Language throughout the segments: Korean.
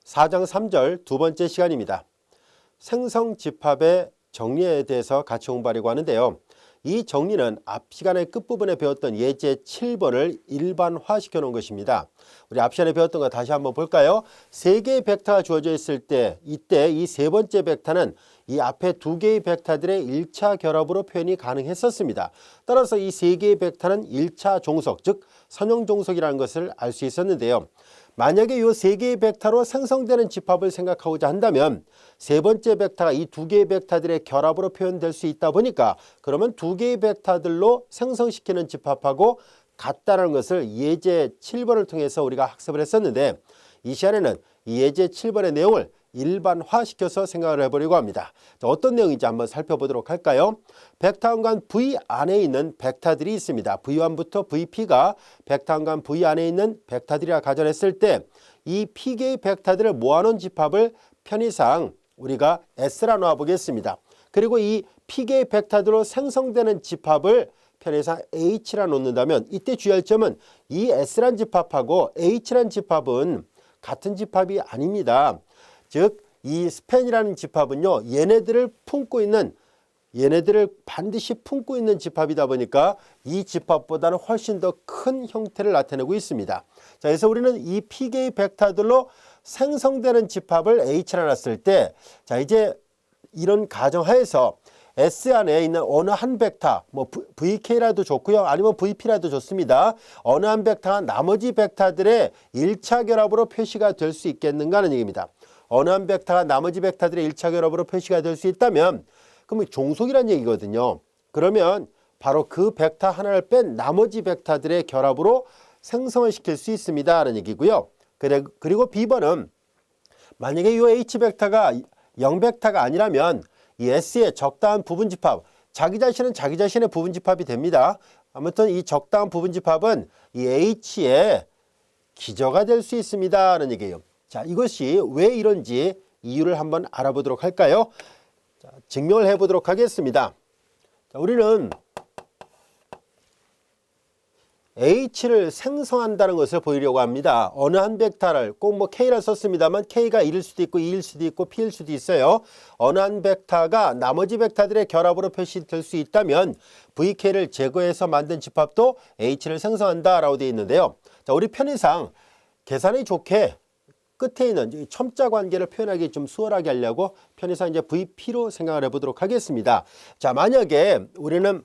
4장 3절 두 번째 시간입니다. 생성집합의 정리에 대해서 같이 공부하려고 하는데요. 이 정리는 앞 시간의 끝부분에 배웠던 예제 7번을 일반화시켜 놓은 것입니다. 우리 앞 시간에 배웠던 거 다시 한번 볼까요? 세 개의 벡터가 주어져 있을 때 이때 이 세 번째 벡터는 이 앞에 두 개의 벡터들의 1차 결합으로 표현이 가능했었습니다. 따라서 이 세 개의 벡터는 1차 종속, 즉 선형 종속이라는 것을 알 수 있었는데요. 만약에 이 세 개의 벡터로 생성되는 집합을 생각하고자 한다면 세 번째 벡터가 이 두 개의 벡터들의 결합으로 표현될 수 있다 보니까 그러면 두 개의 벡터들로 생성시키는 집합하고 같다는 것을 예제 7번을 통해서 우리가 학습을 했었는데 이 시간에는 이 예제 7번의 내용을 일반화시켜서 생각을 해보려고 합니다. 자, 어떤 내용인지 한번 살펴보도록 할까요? 벡터 한간 V 안에 있는 벡터들이 있습니다. V1부터 VP가 벡터 한간 V 안에 있는 벡터들이라 가정했을 때 이 P개의 벡터들을 모아놓은 집합을 편의상 우리가 S라 놓아보겠습니다. 그리고 이 P개의 벡터들로 생성되는 집합을 편의상 H라 놓는다면 이때 주의할 점은 이 S란 집합하고 H란 집합은 같은 집합이 아닙니다. 즉 이 스팬이라는 집합은요 얘네들을 반드시 품고 있는 집합이다 보니까 이 집합보다는 훨씬 더 큰 형태를 나타내고 있습니다. 자, 그래서 우리는 이 P개의 벡터들로 생성되는 집합을 H라 놨을 때 자 이제 이런 가정하에서 S 안에 있는 어느 한 벡터, 뭐 VK라도 좋고요. 아니면 VP라도 좋습니다. 어느 한 벡터가 나머지 벡터들의 1차 결합으로 표시가 될 수 있겠는가 하는 얘기입니다. 어느 한 벡터가 나머지 벡터들의 1차 결합으로 표시가 될 수 있다면 그럼 종속이라는 얘기거든요. 그러면 바로 그 벡터 하나를 뺀 나머지 벡터들의 결합으로 생성을 시킬 수 있습니다 하는 얘기고요. 그리고 B번은 만약에 이 H벡터가 0벡터가 아니라면 이 S의 적당한 부분집합, 자기 자신은 자기 자신의 부분집합이 됩니다. 아무튼 이 적당한 부분집합은 이 H의 기저가 될 수 있습니다 하는 얘기예요. 자, 이것이 왜 이런지 이유를 한번 알아보도록 할까요? 자, 증명을 해보도록 하겠습니다. 자, 우리는 H를 생성한다는 것을 보이려고 합니다. 어느 한 벡터를 꼭 뭐 K라 썼습니다만 K가 1일 수도 있고 2일 수도 있고 P일 수도 있어요. 어느 한 벡터가 나머지 벡터들의 결합으로 표시될 수 있다면 VK를 제거해서 만든 집합도 H를 생성한다라고 되어 있는데요. 자, 우리 편의상 계산이 좋게 끝에 있는 첨자 관계를 표현하기 좀 수월하게 하려고 편의상 이제 VP로 생각을 해보도록 하겠습니다. 자, 만약에 우리는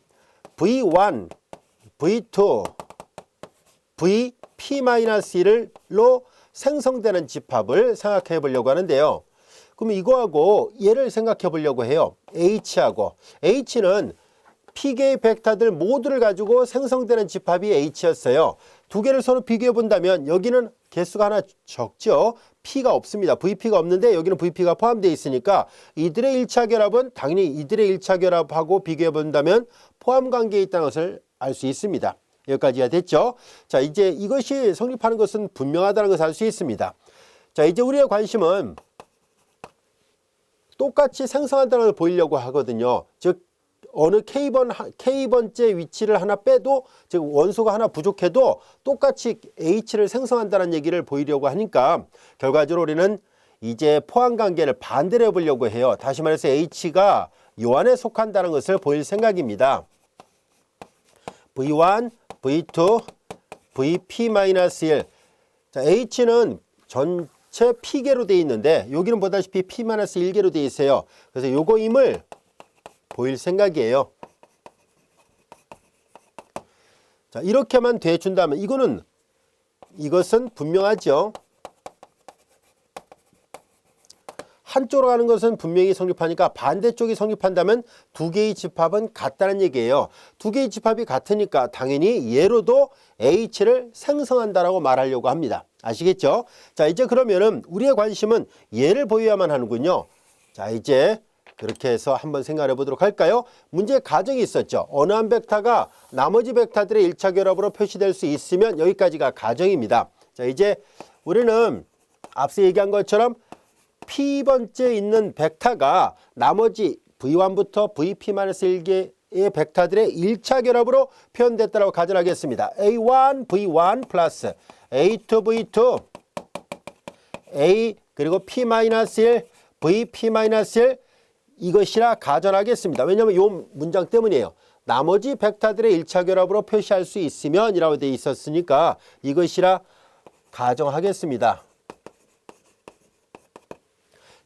V1, V2, VP-1로 생성되는 집합을 생각해 보려고 하는데요. 그럼 이거하고 얘를 생각해 보려고 해요. H하고. H는 P개의 벡터들 모두를 가지고 생성되는 집합이 H였어요. 두 개를 서로 비교해 본다면 여기는 개수가 하나 적죠. P가 없습니다. VP가 없는데 여기는 VP가 포함되어 있으니까 이들의 1차 결합은 당연히 이들의 1차 결합하고 비교해 본다면 포함 관계에 있다는 것을 알 수 있습니다. 여기까지가 됐죠. 자, 이제 이것이 성립하는 것은 분명하다는 것을 알 수 있습니다. 자, 이제 우리의 관심은 똑같이 생성한다는 걸 보이려고 하거든요. 즉 어느 K번째 위치를 하나 빼도 즉 원소가 하나 부족해도 똑같이 H를 생성한다는 얘기를 보이려고 하니까 결과적으로 우리는 이제 포함관계를 반대로 해보려고 해요. 다시 말해서 H가 요 안에 속한다는 것을 보일 생각입니다. V1, V2, VP-1. 자, H는 전체 P개로 되어 있는데 여기는 보다시피 P-1개로 되어 있어요. 그래서 요거임을 보일 생각이에요. 자, 이렇게만 돼준다면 이것은 분명하죠. 한쪽으로 가는 것은 분명히 성립하니까 반대쪽이 성립한다면 두 개의 집합은 같다는 얘기예요. 두 개의 집합이 같으니까 당연히 얘로도 H를 생성한다라고 말하려고 합니다. 아시겠죠? 자, 이제 그러면은 우리의 관심은 얘를 보여야만 하는군요. 자, 이제 그렇게 해서 한번 생각해 보도록 할까요? 문제에 가정이 있었죠. 어느 한 벡터가 나머지 벡터들의 1차 결합으로 표시될 수 있으면 여기까지가 가정입니다. 자, 이제 우리는 앞서 얘기한 것처럼 P번째 있는 벡터가 나머지 V1부터 VP-1개의 벡터들의 1차 결합으로 표현됐다고 가정하겠습니다. A1, V1 플러스 A2, V2, A 그리고 P-1 VP-1 이것이라 가정하겠습니다. 왜냐하면 이 문장 때문이에요. 나머지 벡터들의 1차 결합으로 표시할 수 있으면 이라고 되어 있었으니까 이것이라 가정하겠습니다.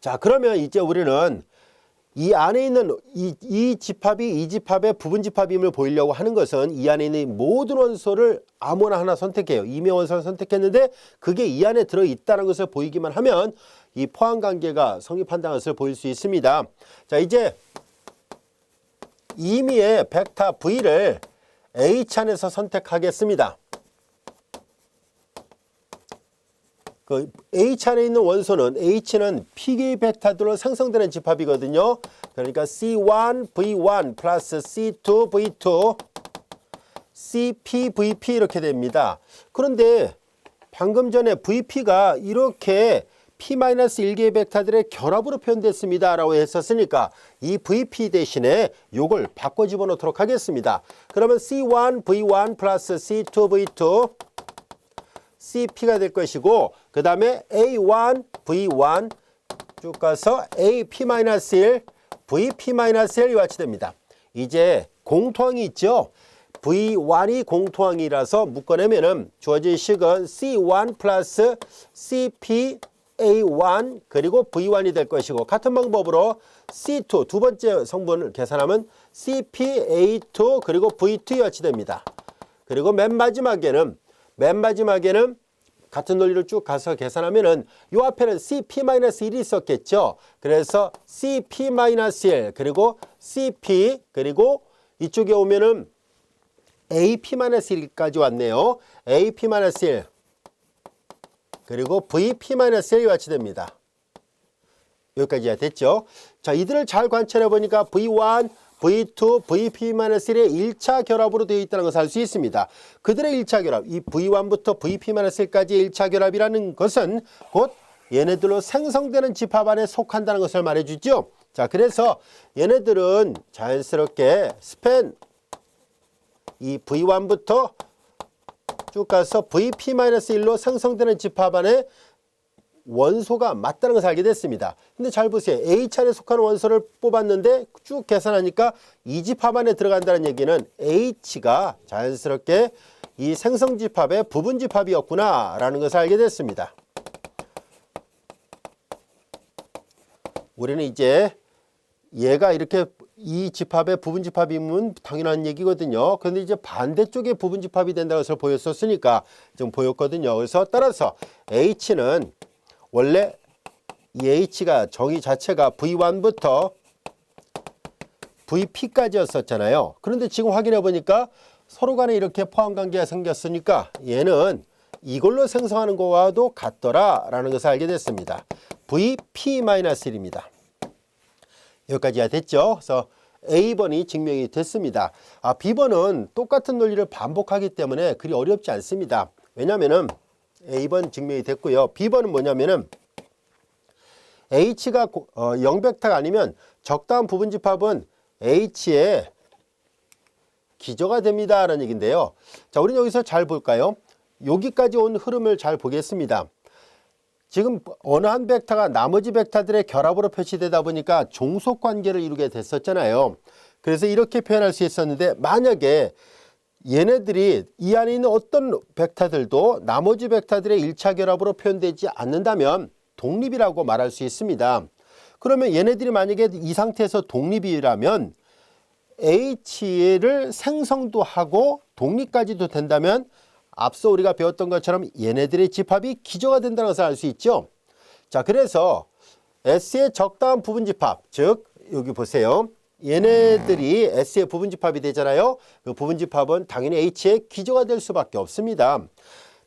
자, 그러면 이제 우리는 이 안에 있는 이 집합이 이 집합의 부분 집합임을 보이려고 하는 것은 이 안에 있는 모든 원소를 아무나 하나 선택해요. 임의 원소를 선택했는데 그게 이 안에 들어있다는 것을 보이기만 하면 이 포함관계가 성립한다는 것을 보일 수 있습니다. 자, 이제 임의의 벡터 V를 H 안에서 선택하겠습니다. 그 H 안에 있는 원소는 H는 P개의 벡터들로 생성되는 집합이거든요. 그러니까 C1, V1 플러스 C2, V2, CP, VP 이렇게 됩니다. 그런데 방금 전에 VP가 이렇게 P-1개의 벡터들의 결합으로 표현됐습니다 라고 했었으니까 이 VP 대신에 요걸 바꿔 집어넣도록 하겠습니다. 그러면 C1, V1 플러스 C2, V2 CP가 될 것이고 그 다음에 A1, V1 쭉 가서 AP-1, VP-1이 같이 됩니다. 이제 공통항이 있죠. V1이 공통항이라서 묶어내면은 주어진 식은 C1 플러스 CP A1 그리고 V1이 될 것이고 같은 방법으로 C2 두 번째 성분을 계산하면 CP A2 그리고 V2와 같이 됩니다. 그리고 맨 마지막에는 같은 논리를 쭉 가서 계산하면은 요 앞에는 CP-1이 있었겠죠. 그래서 CP-1 그리고 CP 그리고 이쪽에 오면은 AP-1까지 왔네요. AP-1 그리고 VP-1이 같이 됩니다. 여기까지야 됐죠. 자, 이들을 잘 관찰해 보니까 V1, V2, VP-1의 1차 결합으로 되어 있다는 것을 알 수 있습니다. 그들의 1차 결합, 이 V1부터 VP-1까지의 1차 결합이라는 것은 곧 얘네들로 생성되는 집합 안에 속한다는 것을 말해주죠. 자, 그래서 얘네들은 자연스럽게 스팬 이 V1부터 쭉 가서 VP-1로 생성되는 집합 안에 원소가 맞다는 것을 알게 됐습니다. 근데 잘 보세요. H 안에 속하는 원소를 뽑았는데 쭉 계산하니까 이 집합 안에 들어간다는 얘기는 H가 자연스럽게 이 생성집합의 부분집합이었구나 라는 것을 알게 됐습니다. 우리는 이제 얘가 이렇게 이 집합의 부분집합이면 당연한 얘기거든요. 그런데 이제 반대쪽에 부분집합이 된다는 것을 보였었으니까 좀 보였거든요. 그래서 따라서 H는 원래 이 H가 정의 자체가 V1부터 VP까지였었잖아요. 그런데 지금 확인해 보니까 서로 간에 이렇게 포함관계가 생겼으니까 얘는 이걸로 생성하는 거와도 같더라라는 것을 알게 됐습니다. VP-1입니다. 여기까지야 됐죠. 그래서 A번이 증명이 됐습니다. B번은 똑같은 논리를 반복하기 때문에 그리 어렵지 않습니다. 왜냐하면은 A번 증명이 됐고요. B번은 뭐냐면은 H가 0벡터가 아니면 적당한 부분집합은 H의 기저가 됩니다 라는 얘기인데요. 자, 우리는 여기서 잘 볼까요? 여기까지 온 흐름을 잘 보겠습니다. 지금 어느 한 벡터가 나머지 벡터들의 결합으로 표시되다 보니까 종속관계를 이루게 됐었잖아요. 그래서 이렇게 표현할 수 있었는데 만약에 얘네들이 이 안에 있는 어떤 벡터들도 나머지 벡터들의 1차 결합으로 표현되지 않는다면 독립이라고 말할 수 있습니다. 그러면 얘네들이 만약에 이 상태에서 독립이라면 H를 생성도 하고 독립까지도 된다면 앞서 우리가 배웠던 것처럼 얘네들의 집합이 기저가 된다는 것을 알 수 있죠. 자, 그래서 S의 적당한 부분집합, 즉 여기 보세요. 얘네들이 S의 부분집합이 되잖아요. 그 부분집합은 당연히 H의 기저가 될 수밖에 없습니다.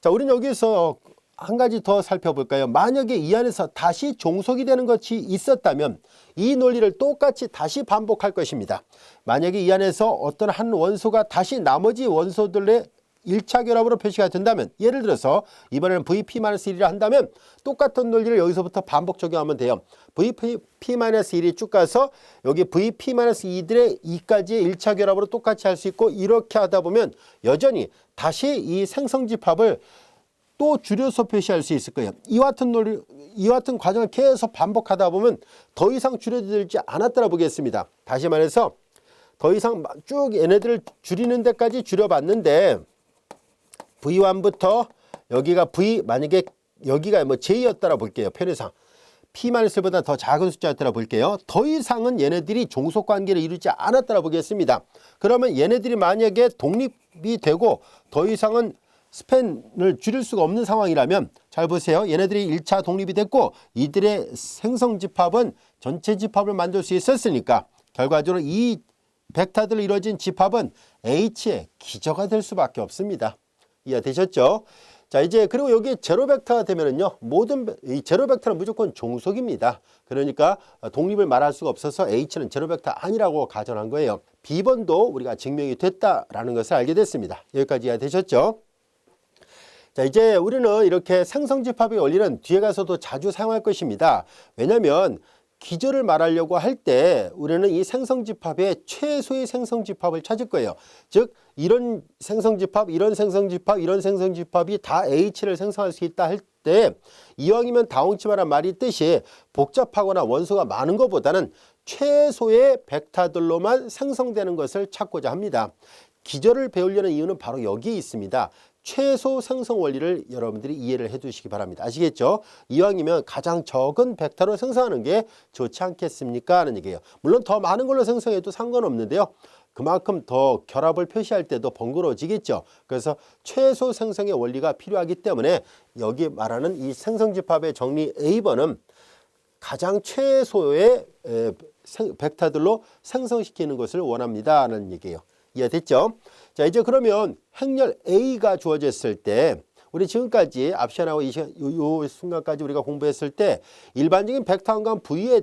자, 우리는 여기서 한 가지 더 살펴볼까요? 만약에 이 안에서 다시 종속이 되는 것이 있었다면 이 논리를 똑같이 다시 반복할 것입니다. 만약에 이 안에서 어떤 한 원소가 다시 나머지 원소들의 1차 결합으로 표시가 된다면 예를 들어서 이번에는 VP-1을 한다면 똑같은 논리를 여기서부터 반복 적용하면 돼요. VP-1이 쭉 가서 여기 VP-2들의 2까지의 1차 결합으로 똑같이 할 수 있고 이렇게 하다 보면 여전히 다시 이 생성집합을 또 줄여서 표시할 수 있을 거예요. 이와 같은 과정을 계속 반복하다 보면 더 이상 줄여도 되지 않았더라 보겠습니다. 다시 말해서 더 이상 쭉 얘네들을 줄이는 데까지 줄여봤는데 V1부터 여기가 V, 만약에 여기가 뭐 J였더라 볼게요. 편의상 P-보다 더 작은 숫자였더라 볼게요. 더 이상은 얘네들이 종속관계를 이루지 않았더라 보겠습니다. 그러면 얘네들이 만약에 독립이 되고 더 이상은 스팬을 줄일 수가 없는 상황이라면 잘 보세요. 얘네들이 1차 독립이 됐고 이들의 생성집합은 전체 집합을 만들 수 있었으니까 결과적으로 이 벡터들로 이루어진 집합은 H의 기저가 될 수밖에 없습니다. 이해되셨죠? 자, 이제 그리고 여기 제로 벡터가 되면은요, 모든 이 제로 벡터는 무조건 종속입니다. 그러니까 독립을 말할 수가 없어서 H는 제로 벡터 아니라고 가정한 거예요. B번도 우리가 증명이 됐다라는 것을 알게 됐습니다. 여기까지 이해되셨죠? 자, 이제 우리는 이렇게 생성집합의 원리는 뒤에 가서도 자주 사용할 것입니다. 왜냐하면 기저를 말하려고 할 때 우리는 이 생성집합의 최소의 생성집합을 찾을 거예요. 즉 이런 생성집합, 이런 생성집합, 이런 생성집합이 다 H를 생성할 수 있다 할 때 이왕이면 다홍치마란 말이 뜻이 복잡하거나 원소가 많은 것보다는 최소의 벡터들로만 생성되는 것을 찾고자 합니다. 기저를 배우려는 이유는 바로 여기에 있습니다. 최소 생성 원리를 여러분들이 이해를 해 두시기 바랍니다. 아시겠죠? 이왕이면 가장 적은 벡터로 생성하는 게 좋지 않겠습니까? 하는 얘기예요. 물론 더 많은 걸로 생성해도 상관없는데요. 그만큼 더 결합을 표시할 때도 번거로워지겠죠. 그래서 최소 생성의 원리가 필요하기 때문에 여기 말하는 이 생성집합의 정리 A번은 가장 최소의 벡터들로 생성시키는 것을 원합니다. 하는 얘기예요. 이해됐죠? 자, 이제 그러면 행렬 A가 주어졌을 때 우리 지금까지 앞시간하고 이 순간까지 우리가 공부했을 때 일반적인 벡터 함감 V에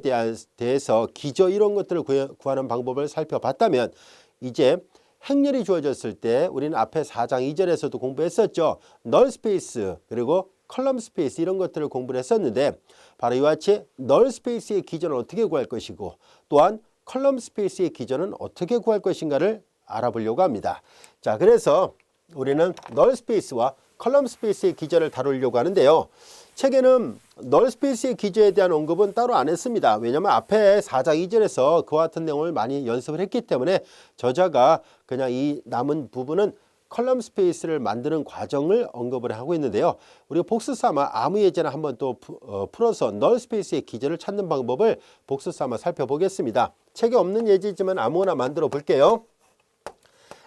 대해서 기저 이런 것들을 구하는 방법을 살펴봤다면 이제 행렬이 주어졌을 때 우리는 앞에 4장 2절에서도 공부했었죠. 널 스페이스 그리고 컬럼 스페이스 이런 것들을 공부를 했었는데 바로 이와 같이 널 스페이스의 기저는 어떻게 구할 것이고 또한 컬럼 스페이스의 기저는 어떻게 구할 것인가를 알아보려고 합니다. 자, 그래서 우리는 널 스페이스와 컬럼 스페이스의 기저를 다루려고 하는데요. 책에는 널 스페이스의 기저에 대한 언급은 따로 안 했습니다. 왜냐하면 앞에 4장 2절에서 그와 같은 내용을 많이 연습을 했기 때문에 저자가 그냥 이 남은 부분은 컬럼 스페이스를 만드는 과정을 언급을 하고 있는데요. 우리가 복습 삼아 아무 예제나 한번 또 풀어서 널 스페이스의 기저를 찾는 방법을 복습 삼아 살펴보겠습니다. 책에 없는 예제지만 아무거나 만들어 볼게요.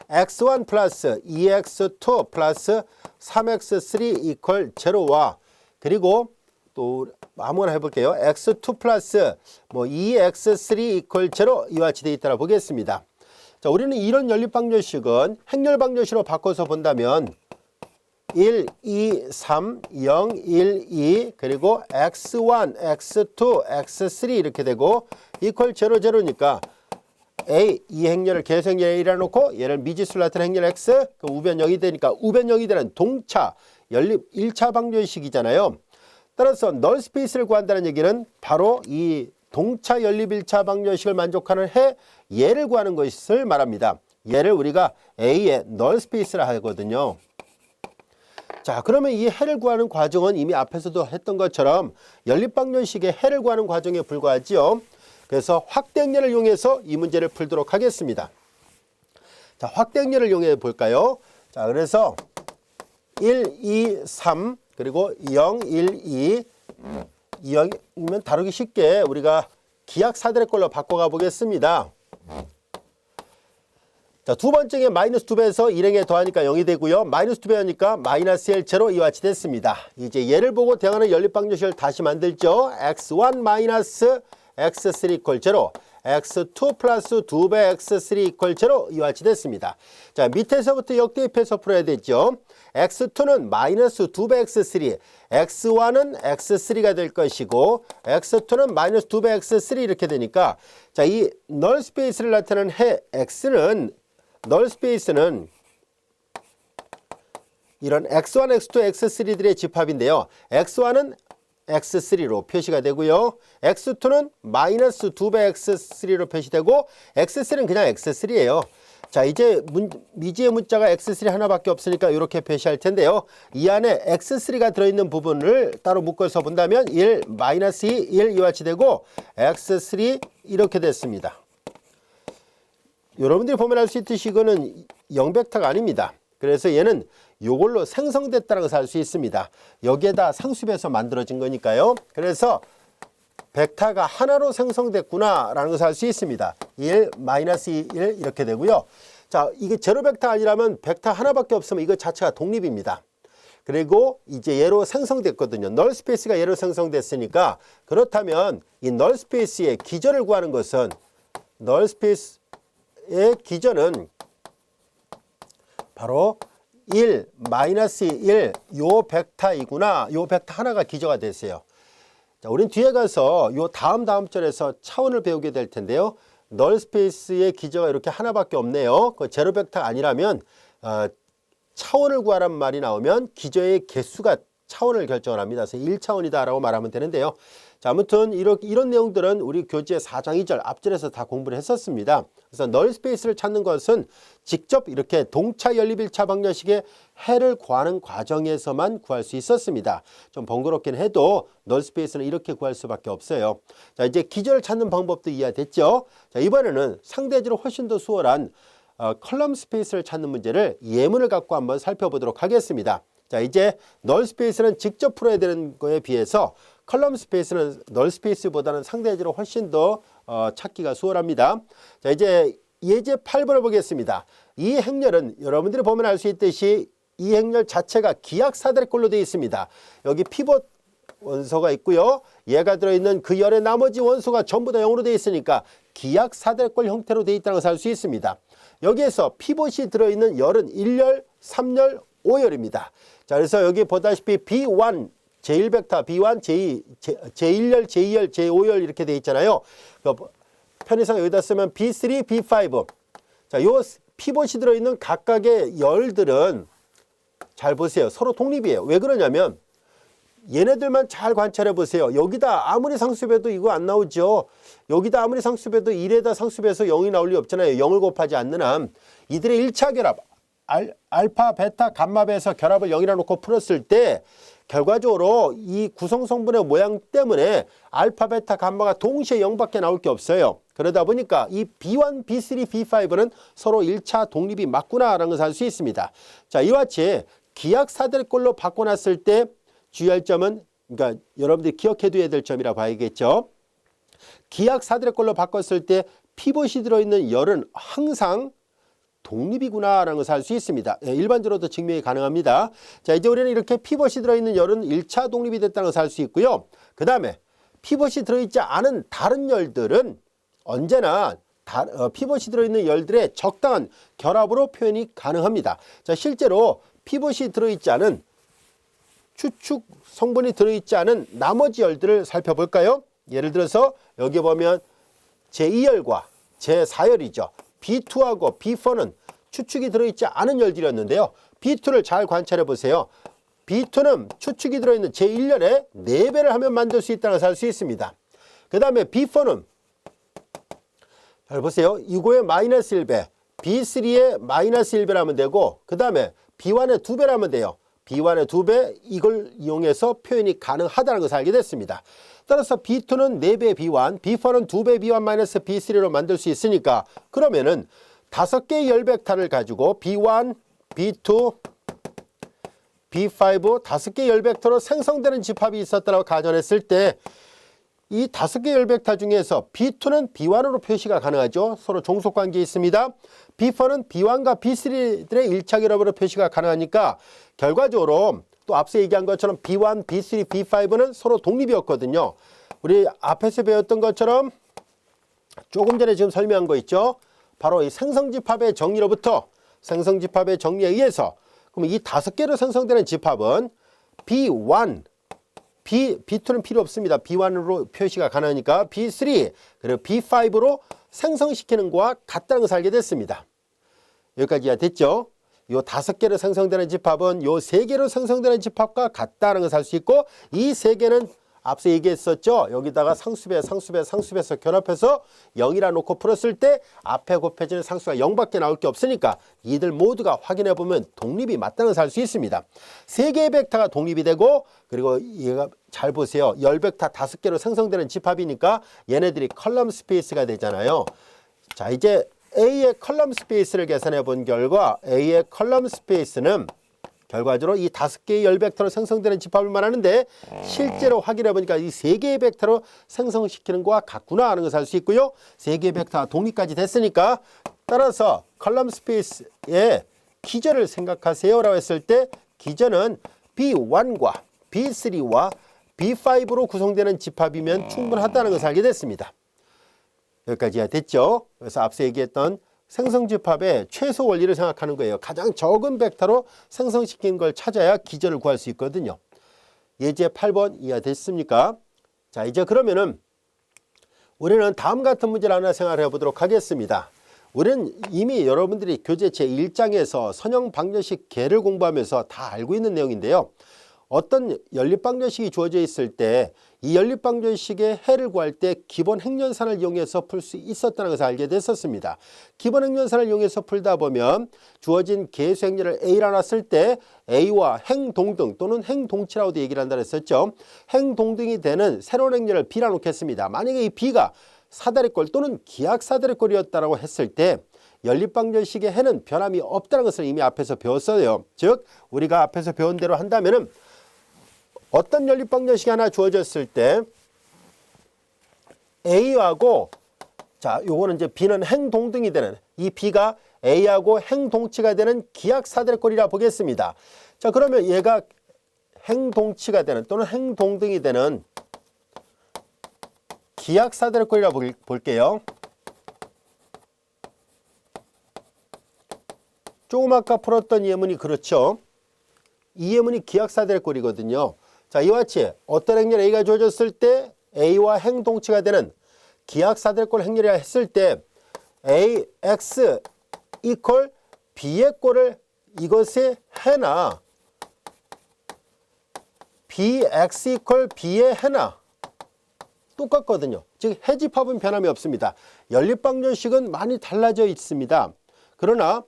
x1 플러스 2x2 플러스 3x3 이퀄 0와 그리고 또 아무거나 해볼게요. x2 플러스 2x3 이퀄 0 이와 같이 되어 있다고 보겠습니다. 자, 우리는 이런 연립방정식은 행렬방정식으로 바꿔서 본다면 1, 2, 3, 0, 1, 2 그리고 x1, x2, x3 이렇게 되고 이퀄 0, 0니까 A, 이 행렬을 계수행렬 A라 놓고 얘를 미지수로 나타낸 행렬 X, 그 우변 0이 되니까 우변 0이 되는 동차 연립 1차 방정식이잖아요. 따라서 널 스페이스를 구한다는 얘기는 바로 이 동차 연립 1차 방정식을 만족하는 얘를 구하는 것을 말합니다. 얘를 우리가 A의 널 스페이스라 하거든요. 자, 그러면 이 해를 구하는 과정은 이미 앞에서도 했던 것처럼 연립 방정식의 해를 구하는 과정에 불과하지요. 그래서 확대행렬을 이용해서 이 문제를 풀도록 하겠습니다. 자, 확대행렬을 이용해 볼까요? 자, 그래서 1, 2, 3 그리고 0, 1, 2 2이면 다루기 쉽게 우리가 기하 사들의 걸로 바꿔가 보겠습니다. 자, 두 번째에 마이너스 2배에서 1행에 더하니까 0이 되고요. 마이너스 2배 하니까 마이너스 L 제로 이와 같이 됐습니다. 이제 얘를 보고 대응하는 연립방정식을 다시 만들죠. x1 마이너스 x3 이퀄 0, x2 플러스 2배 x3 이퀄 0 이와 같이 됐습니다. 자, 밑에서부터 역대입해서 풀어야 되죠. x2는 마이너스 2배 x3, x1은 x3가 될 것이고 x2는 마이너스 2배 x3 이렇게 되니까 자, 이 널 스페이스를 나타내는 해 x는 널 스페이스는 이런 x1, x2, x3들의 집합인데요. x1은 x3로 표시가 되고요. x2는 마이너스 2배 x3로 표시되고 x3는 그냥 x3예요. 자, 이제 미지의 문자가 x3 하나밖에 없으니까 이렇게 표시할 텐데요. 이 안에 x3가 들어있는 부분을 따로 묶어서 본다면 1, 마이너스 2, 1 이와 같이 되고 x3 이렇게 됐습니다. 여러분들이 보면 알 수 있듯이 이거는 0벡터가 아닙니다. 그래서 얘는 이걸로 생성됐다는 것을 알 수 있습니다. 여기에다 상수배에서 만들어진 거니까요. 그래서 벡터가 하나로 생성됐구나 라는 것을 알 수 있습니다. 1, 마이너스 2, 1 이렇게 되고요. 자, 이게 제로 벡터 아니라면 벡터 하나밖에 없으면 이거 자체가 독립입니다. 그리고 이제 얘로 생성됐거든요. 널 스페이스가 얘로 생성됐으니까 그렇다면 이 널 스페이스의 기전을 구하는 것은 널 스페이스의 기전은 바로 1, 마이너스 1 요 벡터이구나. 요 벡터 하나가 기저가 됐어요. 자, 우린 뒤에 가서 요 다음 절에서 차원을 배우게 될 텐데요. 널 스페이스의 기저가 이렇게 하나밖에 없네요. 그 제로 벡터가 아니라면 차원을 구하라는 말이 나오면 기저의 개수가 차원을 결정을 합니다. 그래서 1차원이다 라고 말하면 되는데요. 자, 아무튼 이런 내용들은 우리 교재 4장 2절 앞절에서 다 공부를 했었습니다. 그래서 널 스페이스를 찾는 것은 직접 이렇게 동차 연립 1차 방정식의 해를 구하는 과정에서만 구할 수 있었습니다. 좀 번거롭긴 해도 널 스페이스는 이렇게 구할 수밖에 없어요. 자, 이제 기저를 찾는 방법도 이해됐죠? 자, 이번에는 상대적으로 훨씬 더 수월한 컬럼 스페이스를 찾는 문제를 예문을 갖고 한번 살펴보도록 하겠습니다. 자, 이제 널 스페이스는 직접 풀어야 되는 거에 비해서 컬럼 스페이스는 널 스페이스보다는 상대적으로 훨씬 더 찾기가 수월합니다. 자, 이제 예제 8번을 보겠습니다. 이 행렬은 여러분들이 보면 알 수 있듯이 이 행렬 자체가 기하사대꼴로 되어 있습니다. 여기 피봇 원소가 있고요. 얘가 들어있는 그 열의 나머지 원소가 전부 다 0으로 되어 있으니까 기하사대꼴 형태로 되어 있다는 것을 알 수 있습니다. 여기에서 피봇이 들어있는 열은 1열, 3열, 5열입니다. 자, 그래서 여기 보다시피 B1, 제1벡터, B1, 제2, 제1열, 제2열, 제5열 이렇게 되어 있잖아요. 편의상 여기다 쓰면 B3, B5. 자, 요 피봇이 들어있는 각각의 열들은 잘 보세요. 서로 독립이에요. 왜 그러냐면 얘네들만 잘 관찰해 보세요. 여기다 아무리 상수배도 이거 안 나오죠. 여기다 아무리 상수배도 1에다 상수배에서 0이 나올 리 없잖아요. 0을 곱하지 않는 한. 이들의 1차 결합, 알파, 베타, 감마배에서 결합을 0이라 놓고 풀었을 때 결과적으로 이 구성 성분의 모양 때문에 알파, 베타, 감마가 동시에 0밖에 나올 게 없어요. 그러다 보니까 이 B1, B3, B5는 서로 1차 독립이 맞구나라는 것을 알 수 있습니다. 자, 이와 같이 기하사대꼴로 바꿔놨을 때 주의할 점은, 그러니까 여러분들이 기억해둬야 될 점이라 봐야겠죠. 기하사대꼴로 바꿨을 때 피봇이 들어있는 열은 항상 독립이구나 라는 것을 알 수 있습니다. 일반적으로도 증명이 가능합니다. 자, 이제 우리는 이렇게 피봇이 들어있는 열은 1차 독립이 됐다는 것을 알 수 있고요. 그 다음에 피봇이 들어있지 않은 다른 열들은 언제나 피봇이 들어있는 열들의 적당한 결합으로 표현이 가능합니다. 자, 실제로 피봇이 들어있지 않은 추축 성분이 들어있지 않은 나머지 열들을 살펴볼까요? 예를 들어서 여기 보면 제2열과 제4열이죠. B2하고 B4는 추축이 들어있지 않은 열들이었는데요. B2를 잘 관찰해 보세요. B2는 추축이 들어있는 제1열에 4배를 하면 만들 수 있다는 것을 알 수 있습니다. 그 다음에 B4는 잘 보세요. 이거에 마이너스 1배, B3에 마이너스 1배를 하면 되고 그 다음에 B1에 2배를 하면 돼요. B1의 2배, 이걸 이용해서 표현이 가능하다는 것을 알게 됐습니다. 따라서 B2는 4배 B1, B4는 2배 B1 마이너스 B3로 만들 수 있으니까 그러면은 5개의 열 벡터를 가지고 B1, B2, B5 5개의 열 벡터로 생성되는 집합이 있었다고 가정했을 때 이 5개의 열 벡터 중에서 B2는 B1으로 표시가 가능하죠. 서로 종속관계에 있습니다. B4는 B1과 B3들의 1차 결합으로 표시가 가능하니까 결과적으로 또 앞서 얘기한 것처럼 B1, B3, B5는 서로 독립이었거든요. 우리 앞에서 배웠던 것처럼 조금 전에 지금 설명한 거 있죠. 바로 이 생성집합의 정리로부터 생성집합의 정리에 의해서 그럼 이 5개로 생성되는 집합은 B1, B2는 필요 없습니다. B1으로 표시가 가능하니까 B3 그리고 B5로 생성시키는 거와 같다는 것을 알게 됐습니다. 여기까지 이해됐죠? 요 5개로 생성되는 집합은 요 3개로 생성되는 집합과 같다는 것을 알 수 있고 이 3개는 앞서 얘기했었죠. 여기다가 상수배에서 결합해서 0이라 놓고 풀었을 때 앞에 곱해지는 상수가 0밖에 나올 게 없으니까 이들 모두가 확인해 보면 독립이 맞다는 것을 알 수 있습니다. 3개의 벡터가 독립이 되고, 그리고 얘가 잘 보세요. 열 벡터 5개로 생성되는 집합이니까 얘네들이 컬럼 스페이스가 되잖아요. 자, 이제 A의 컬럼 스페이스를 계산해 본 결과 A의 컬럼 스페이스는 결과적으로 이 5개의 열 벡터로 생성되는 집합을 말하는데, 실제로 확인해 보니까 이 3개의 벡터로 생성시키는 거와 같구나 하는 것을 알 수 있고요. 3개의 벡터가 독립까지 됐으니까, 따라서 컬럼 스페이스의 기저를 생각하세요 라고 했을 때 기저는 B1과 B3와 B5로 구성되는 집합이면 충분하다는 것을 알게 됐습니다. 여기까지가 됐죠. 그래서 앞서 얘기했던 생성집합의 최소 원리를 생각하는 거예요. 가장 적은 벡터로 생성시킨 걸 찾아야 기저를 구할 수 있거든요. 예제 8번 이해됐습니까? 자, 이제 그러면은 우리는 다음 같은 문제를 하나 생각해 보도록 하겠습니다. 우리는 이미 여러분들이 교재 제1장에서 선형 방정식 개를 공부하면서 다 알고 있는 내용인데요. 어떤 연립방정식이 주어져 있을 때 이 연립방정식의 해를 구할 때 기본 행렬산을 이용해서 풀 수 있었다는 것을 알게 됐었습니다. 기본 행렬산을 이용해서 풀다 보면 주어진 개수 행렬을 A라 놨을 때 A와 행동등 또는 행동치라고도 얘기를 한다고 했었죠. 행동등이 되는 새로운 행렬을 B라 놓겠습니다. 만약에 이 B가 사다리꼴 또는 기하사다리꼴이었다고 했을 때 연립방정식의 해는 변함이 없다는 것을 이미 앞에서 배웠어요. 즉 우리가 앞에서 배운 대로 한다면은 어떤 연립방정식이 하나 주어졌을 때 A하고, 자, 요거는 이제 B는 행동등이 되는, 이 B가 A하고 행동치가 되는 기하사다리꼴이라 보겠습니다. 자, 그러면 얘가 행동치가 되는 또는 행동등이 되는 기하사다리꼴이라 볼게요. 조금 아까 풀었던 예문이 그렇죠. 이 예문이 기하사다리꼴이거든요. 자, 이와 같이 어떤 행렬 A가 주어졌을 때 A와 행동치가 되는 기하사다리꼴 행렬이라 했을 때 AX 이퀄 B의 꼴을 이것의 해나 BX 이퀄 B의 해나 똑같거든요. 즉 해집합은 변함이 없습니다. 연립방정식은 많이 달라져 있습니다. 그러나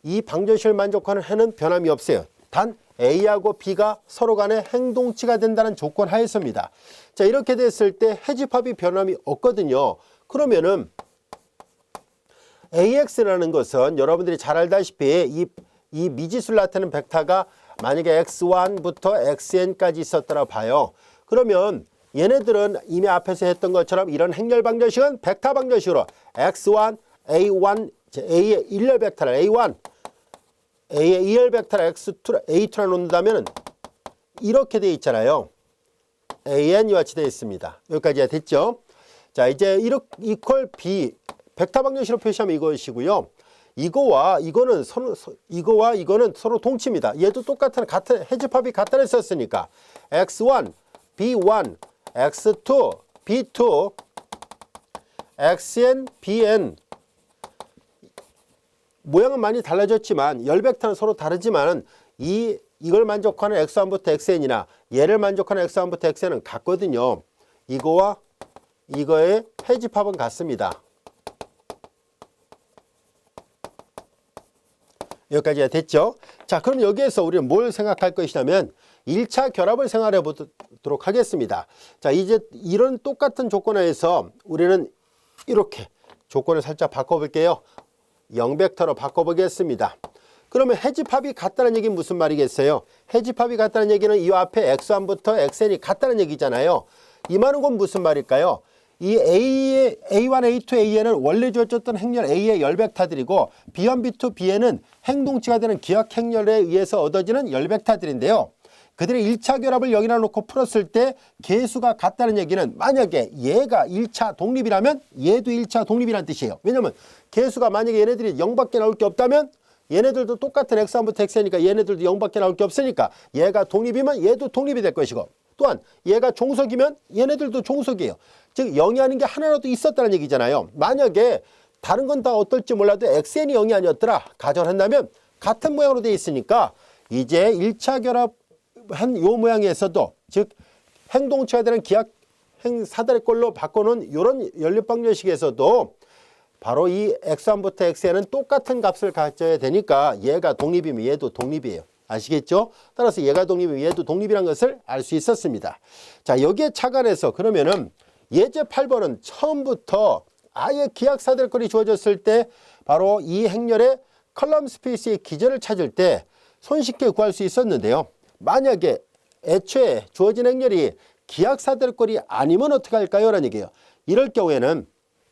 이 방정식을 만족하는 해는 변함이 없어요. 단 A하고 B가 서로 간에 행동치가 된다는 조건 하에서입니다. 자, 이렇게 됐을 때 해집합이 변함이 없거든요. 그러면은 AX라는 것은 여러분들이 잘 알다시피 이 미지수를 나타내는 벡터가 만약에 X1부터 XN까지 있었더라 봐요. 그러면 얘네들은 이미 앞에서 했던 것처럼 이런 행렬 방정식은 벡터 방정식으로 X1, A1, A의 일렬 벡터를 A1, A의 2열 벡터를 X2, A2라 놓는다면 이렇게 되어 있잖아요. AN 이와 같이 되어 있습니다. 여기까지가 됐죠? 자, 이제 이퀄 B 벡터 방정식으로 표시하면 이것이고요. 이거와 이거는 서로 동치입니다. 얘도 같은 해집합이 같다는 썼으니까 X1, B1, X2, B2, XN, BN 모양은 많이 달라졌지만 열 벡터는 서로 다르지만 이걸 만족하는 X1부터 XN이나 얘를 만족하는 X1부터 XN은 같거든요. 이거와 이거의 해집합은 같습니다. 여기까지가 됐죠? 자, 그럼 여기에서 우리는 뭘 생각할 것이냐면 1차 결합을 생각해 보도록 하겠습니다. 자, 이제 이런 똑같은 조건에서 우리는 이렇게 조건을 살짝 바꿔볼게요. 0벡터로 바꿔보겠습니다. 그러면 해집합이 같다는 얘기는 무슨 말이겠어요? 해집합이 같다는 얘기는 이 앞에 X1부터 XN이 같다는 얘기잖아요. 이 말은 건 무슨 말일까요? 이 A의 A1, A2, AN은 원래 주어졌던 행렬 A의 열 벡터들이고 B1, B2, BN은 행동치가 되는 기하 행렬에 의해서 얻어지는 열 벡터들인데요. 그들의 1차 결합을 여기다 놓고 풀었을 때 개수가 같다는 얘기는 만약에 얘가 1차 독립이라면 얘도 1차 독립이라는 뜻이에요. 왜냐면 개수가 만약에 얘네들이 0밖에 나올 게 없다면 얘네들도 똑같은 X1부터 X니까 얘네들도 0밖에 나올 게 없으니까 얘가 독립이면 얘도 독립이 될 것이고 또한 얘가 종속이면 얘네들도 종속이에요. 즉 0이 아닌 게 하나라도 있었다는 얘기잖아요. 만약에 다른 건 다 어떨지 몰라도 XN이 0이 아니었더라 가정한다면 같은 모양으로 되어 있으니까 이제 1차 결합 한 요 모양에서도 즉 행동체가 되는 기하 사다리꼴로 바꿔놓은 이런 연립방정식에서도 바로 이 x1부터 xn은 똑같은 값을 가져야 되니까 얘가 독립이면 얘도 독립이에요. 아시겠죠? 따라서 얘가 독립이면 얘도 독립이라는 것을 알 수 있었습니다. 자, 여기에 착안해서 그러면은 예제 8번은 처음부터 아예 기하사다리꼴이 주어졌을 때 바로 이 행렬의 컬럼 스페이스의 기저를 찾을 때 손쉽게 구할 수 있었는데요. 만약에 애초에 주어진 행렬이 기하사다리꼴이 아니면 어떻게 할까요? 라는 얘기예요. 이럴 경우에는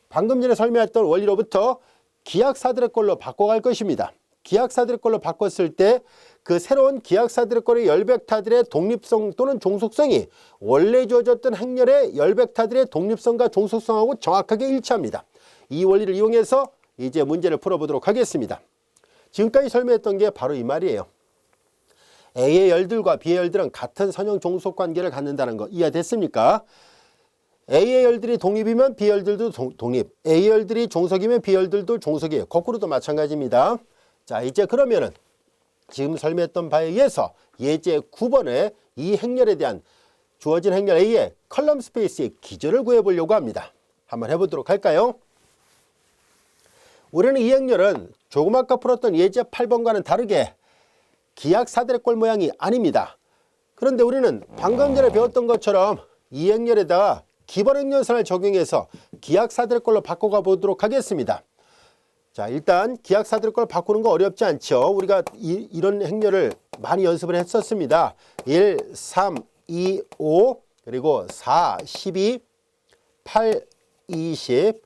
방금 전에 설명했던 원리로부터 기하사다리꼴로 바꿔갈 것입니다. 기하사다리꼴로 바꿨을 때 그 새로운 기하사다리꼴의 열벡터들의 독립성 또는 종속성이 원래 주어졌던 행렬의 열벡터들의 독립성과 종속성하고 정확하게 일치합니다. 이 원리를 이용해서 이제 문제를 풀어보도록 하겠습니다. 지금까지 설명했던 게 바로 이 말이에요. A의 열들과 B의 열들은 같은 선형 종속 관계를 갖는다는 거 이해됐습니까? A의 열들이 독립이면 B의 열들도 독립, A의 열들이 종속이면 B의 열들도 종속이에요. 거꾸로도 마찬가지입니다. 자, 이제 그러면은 지금 설명했던 바에 의해서 예제 9번에 이 행렬에 대한 주어진 행렬 A의 컬럼 스페이스의 기저를 구해보려고 합니다. 한번 해보도록 할까요? 우리는 이 행렬은 조금 아까 풀었던 예제 8번과는 다르게 기하사다리꼴 모양이 아닙니다. 그런데 우리는 방금 전에 배웠던 것처럼 이 행렬에다가 기본행렬선을 적용해서 기하사다리꼴로 바꿔가 보도록 하겠습니다. 자, 일단 기하사다리꼴 바꾸는 거 어렵지 않죠. 우리가 이런 행렬을 많이 연습을 했었습니다. 1, 3, 2, 5 그리고 4, 12, 8, 20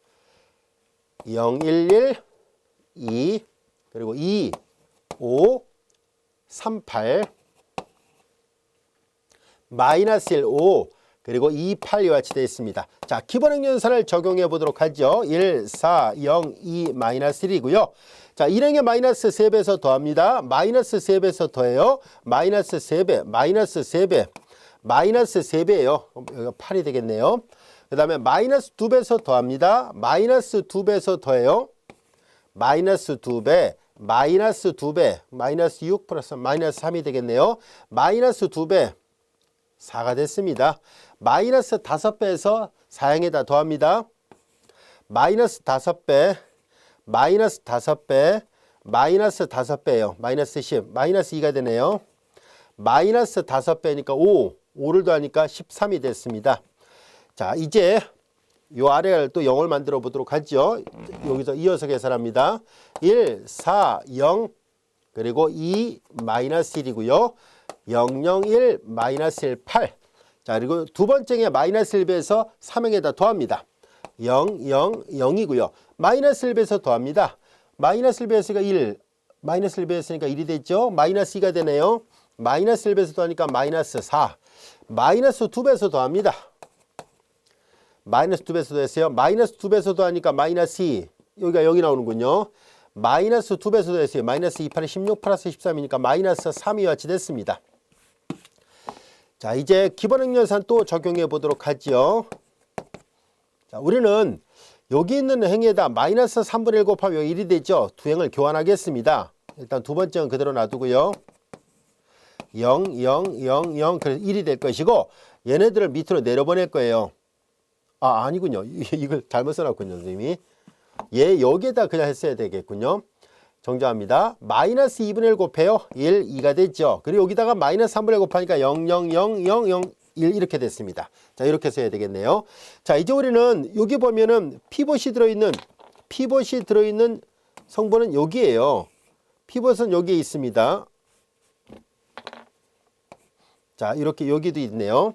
0, 1, 1, 2 그리고 2, 5 3, 8 마이너스 1, 5 그리고 2, 8 이와 같이 되어 있습니다. 자, 기본행렬선을 적용해 보도록 하죠. 1, 4, 0, 2, 마이너스 1이고요. 자, 일행의 마이너스 3배에서 더합니다. 마이너스 3배에서 더해요. 마이너스 3배, 마이너스 3배, 마이너스 3배예요. 여기가 8이 되겠네요. 그 다음에 마이너스 2배에서 더합니다. 마이너스 2배에서 더해요. 마이너스 2배, 마이너스 2배, 마이너스 6 플러스 마이너스 3이 되겠네요. 마이너스 2배, 4가 됐습니다. 마이너스 5배에서 4행에다 더합니다. 마이너스 5배, 마이너스 5배, 마이너스 5배예요. 마이너스 10, 마이너스 2가 되네요. 마이너스 5배니까 5를 더하니까 13이 됐습니다. 자, 이제 요 아래를 또 0을 만들어 보도록 하죠. 여기서 이어서 계산합니다. 1, 4, 0 그리고 2, 마이너스 1이고요. 0, 0, 1, 마이너스 1, 8. 자, 그리고 두 번째에 마이너스 1배에서 3행에다 더합니다. 0, 0, 0이고요. 마이너스 1배에서 더합니다. 마이너스 1배에서가 1, 마이너스 1배에서니까 1이 됐죠. 마이너스 2가 되네요. 마이너스 1배에서 더하니까 마이너스 4. 마이너스 2배에서 더합니다. 마이너스 2배에서 더했어요. 마이너스 2배에서 더하니까 마이너스 2. 여기가 0이 나오는군요. 마이너스 2배에서 더했어요. 마이너스 2, 8이 16 플러스 13이니까 마이너스 3이 같이 됐습니다. 자, 이제 기본행렬선 또 적용해 보도록 하죠. 자, 우리는 여기 있는 행에다 마이너스 3분의 1 곱하면 1이 되죠. 두 행을 교환하겠습니다. 일단 두 번째는 그대로 놔두고요. 0, 0, 0, 0 그래서 1이 될 것이고 얘네들을 밑으로 내려보낼 거예요. 아, 아니군요. 이걸 잘못 써놨군요, 선생님이. 얘 여기에다 그냥 했어야 되겠군요. 정정합니다. 마이너스 2분의 1 곱해요. 1, 2가 됐죠. 그리고 여기다가 마이너스 3분의 1 곱하니까 0, 0, 0, 0, 0, 1 이렇게 됐습니다. 자, 이렇게 써야 되겠네요. 자, 이제 우리는 여기 보면은 피봇이 들어있는 성분은 여기에요. 피봇은 여기에 있습니다. 자, 이렇게 여기도 있네요.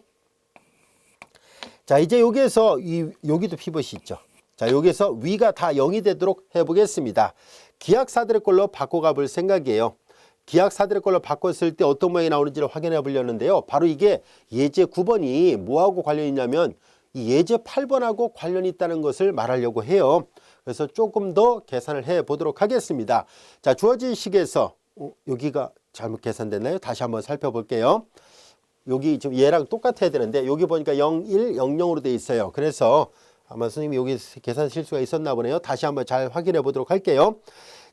자, 이제 여기에서 여기도 피봇이 있죠. 자, 여기서 위가 다 0이 되도록 해보겠습니다. 기하사다리꼴로 바꿔가 볼 생각이에요. 기하사다리꼴로 바꿨을 때 어떤 모양이 나오는지를 확인해 보려는데요. 바로 이게 예제 9번이 뭐하고 관련이 있냐면 이 예제 8번하고 관련이 있다는 것을 말하려고 해요. 그래서 조금 더 계산을 해 보도록 하겠습니다. 자, 주어진 식에서 여기가 잘못 계산됐나요? 다시 한번 살펴볼게요. 여기 지금 얘랑 똑같아야 되는데 여기 보니까 0, 1, 0, 0으로 되어 있어요. 그래서 아마 선생님이 여기 계산 실수가 있었나 보네요. 다시 한번 잘 확인해 보도록 할게요.